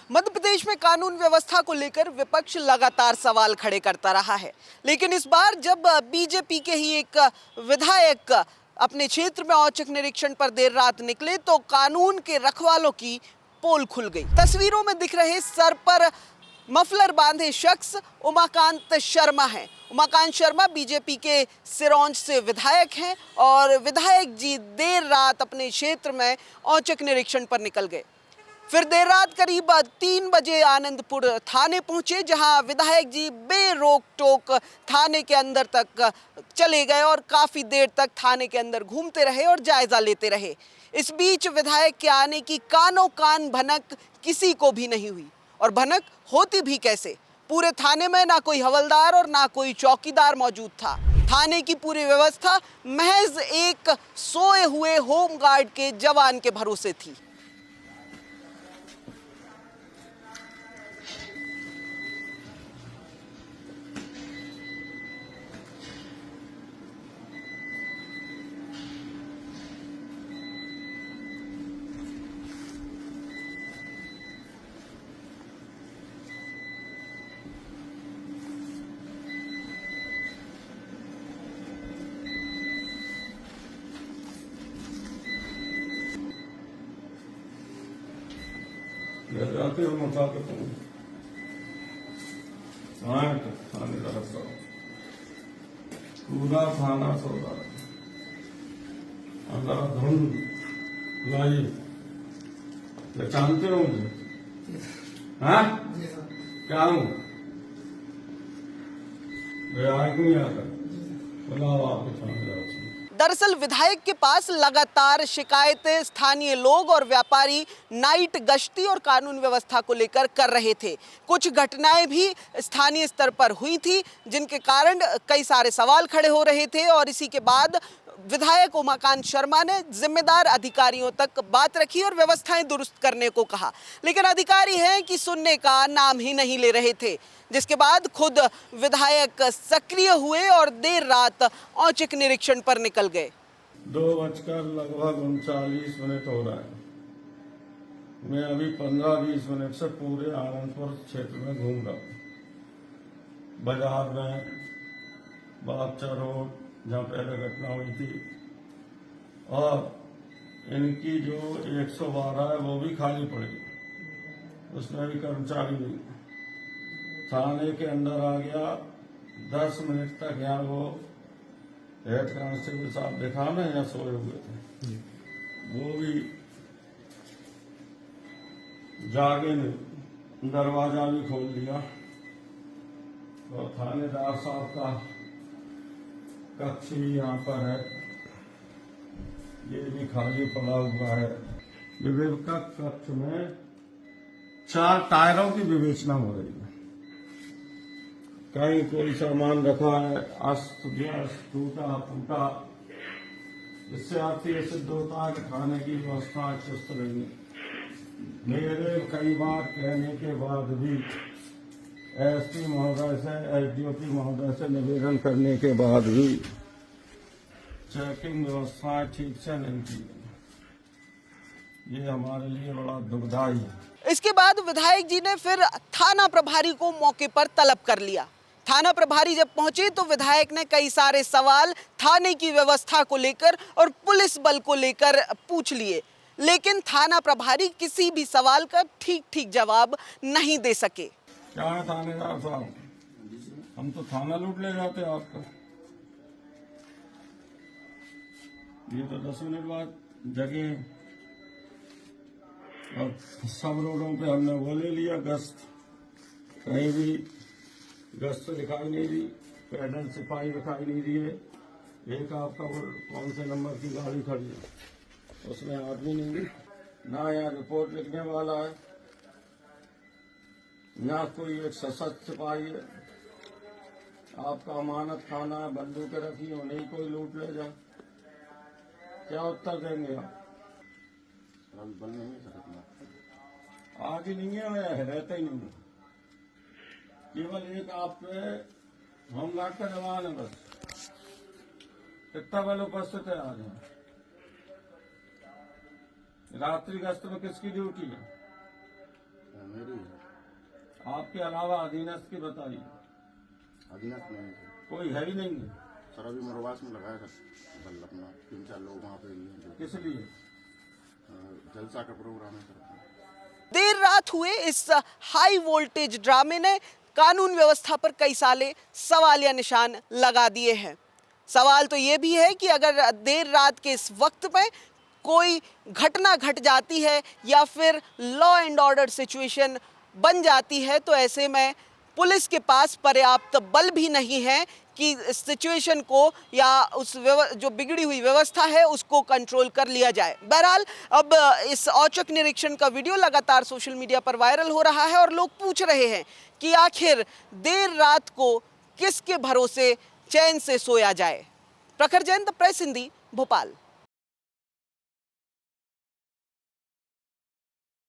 मध्य प्रदेश में कानून व्यवस्था को लेकर विपक्ष लगातार सवाल खड़े करता रहा है, लेकिन इस बार जब बीजेपी के ही एक विधायक अपने क्षेत्र में औचक निरीक्षण पर देर रात निकले तो कानून के रखवालों की पोल खुल गई। तस्वीरों में दिख रहे सर पर मफलर बांधे शख्स उमाकांत शर्मा हैं। उमाकांत शर्मा बीजेपी के सिरौंज से विधायक हैं और विधायक जी देर रात अपने क्षेत्र में औचक निरीक्षण पर निकल गए। फिर देर रात करीब 3 बजे आनंदपुर थाने पहुंचे, जहां विधायक जी बेरोक टोक थाने के अंदर तक चले गए और काफी देर तक थाने के अंदर घूमते रहे और जायजा लेते रहे। इस बीच विधायक के आने की कानों कान भनक किसी को भी नहीं हुई, और भनक होती भी कैसे। पूरे थाने में ना कोई हवलदार और ना कोई चौकीदार मौजूद था। थाने की पूरी व्यवस्था महज एक सोए हुए होमगार्ड के जवान के भरोसे थी। जाते हो मता के थाने का रखा पूरा थाना सौदा अंदर धुंध लाई पहचानते हो मुझे? हाँ क्या हूँ नहीं आता बुलाओ आपके सामने। दरअसल विधायक के पास लगातार शिकायतें स्थानीय लोग और व्यापारी नाइट गश्ती और कानून व्यवस्था को लेकर कर रहे थे। कुछ घटनाएं भी स्थानीय स्तर पर हुई थी, जिनके कारण कई सारे सवाल खड़े हो रहे थे, और इसी के बाद विधायक उमाकांत शर्मा ने जिम्मेदार अधिकारियों तक बात रखी और व्यवस्थाएं दुरुस्त करने को कहा, लेकिन अधिकारी हैं कि सुनने का नाम ही नहीं ले रहे थे, जिसके बाद खुद विधायक सक्रिय हुए और देर रात औचक निरीक्षण पर निकल गए। 2:39 हो रहा है। मैं अभी 15-20 मिनट से पूरे आनंदपुर क्षेत्र में घूम रहा हूँ। बाजार में बागचा रोड जहाँ पहले घटना हुई थी, और इनकी जो 112 है वो भी खाली पड़ी, उसमें भी कर्मचारी नहीं। थाने के अंदर आ गया, 10 मिनट तक यहाँ वो हेड कांस्टेबल साहब देखा ना, यहाँ सोए हुए थे, वो भी जागे नहीं, दरवाजा भी खोल दिया, और थानेदार साहब का कक्ष भी यहाँ पर है, ये भी खाली पड़ा हुआ है। विवेका कक्ष में 4 टायरों की विवेचना हो रही है। कहीं कोई सामान रखा है अस्त व्यस्त टूटा फूटा, इससे आपसे ये सिद्ध होता है कि खाने की व्यवस्था चुस्त नहीं है। मेरे कई बार कहने के बाद भी एसपी महोदय से एसडीओपी महोदय से निवेदन करने के बाद भी चेकिंग व्यवस्था ठीक से नहीं की। ये हमारे लिए बड़ा दुखदायी है। इसके बाद विधायक जी ने फिर थाना प्रभारी को मौके पर तलब कर लिया। थाना प्रभारी जब पहुंचे तो विधायक ने कई सारे सवाल थाने की व्यवस्था को लेकर और पुलिस बल को लेकर पूछ लिए, लेकिन थाना प्रभारी किसी भी सवाल का ठीक जवाब नहीं दे सके। क्या है थानेदार साहब, हम तो थाना लूट ले जाते आपका। ये तो 10 मिनट बाद जगह, और सब रोडों पे हमने वो ले लिया गश्त, कहीं भी गश्त दिखाई नहीं दी, पैदल सिपाही दिखाई नहीं दिए। एक आपका वो कौन से नंबर की गाड़ी खड़ी है, उसमें आदमी नहीं, ना यहाँ रिपोर्ट लिखने वाला है, ना कोई एक सशस्त्र सिपाही है। आपका अमानत खाना है, बंदूकें रखी हो, नहीं कोई लूट ले जाए, क्या उत्तर देंगे आप? आज ही नहीं है, रहते ही नहीं है। केवल एक आप पे होमगार्ड का जवान है बस। कितना बल उपस्थित है आज? रात्रि गश्त में किसकी ड्यूटी है? मेरी आपके अलावा अधीनस्थ की बताइए, अधीनस्थ नहीं है सर। कोई है ही नहीं है। सर अभी मोरवास में लगाया था बल अपना 3-4 लोग वहाँ पे ही हैं जो किस लिए? जलसा का प्रोग्राम है सर। देर रात हुए इस हाई वोल्टेज ड्रामे ने कानून व्यवस्था पर कई सारे सवालिया निशान लगा दिए हैं। सवाल तो ये भी है कि अगर देर रात के इस वक्त में कोई घटना घट जाती है या फिर लॉ एंड ऑर्डर सिचुएशन बन जाती है तो ऐसे में पुलिस के पास पर्याप्त बल भी नहीं है कि सिचुएशन को या उस जो बिगड़ी हुई व्यवस्था है उसको कंट्रोल कर लिया जाए। बहरहाल अब इस औचक निरीक्षण का वीडियो लगातार सोशल मीडिया पर वायरल हो रहा है और लोग पूछ रहे हैं कि आखिर देर रात को किसके भरोसे चैन से सोया जाए। प्रखर जैन, द प्रेस हिंदी, भोपाल।